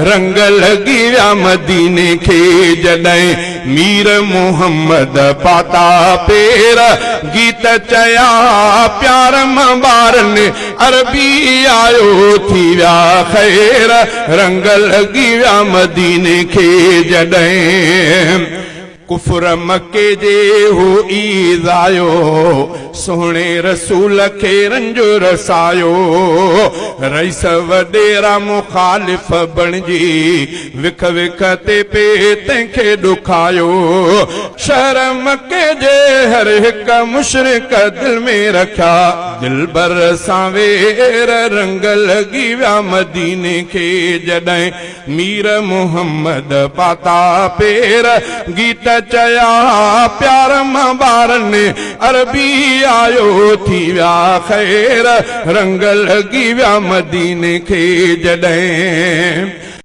रंग लगी विया मदीने खे जॾहिं मीर मोहम्मद पाता पेर गीत चया प्यार मां ॿारनि अरबी आयो थी विया ख़ैर रंग लगी विया मदीने खे जॾहिं कुफर मके जे हो ईद आयो सोहणे रसूल खे रंजो रसायो रईस वडेरा मुखालिफ बणजी विख विख ते पे तंहिंखे ॾुखायो शहर मके जे हर हिक मुशरिक दिल में रखिया दिलबर सां वेर रंग लगी विया मदीने खे जॾहिं मीर मोहम्मद पाता पेर गीत चया प्यार मां ॿारनि अरबी आयो थी विया ख़ैर रंग लगी विया मदीने खे जॾहिं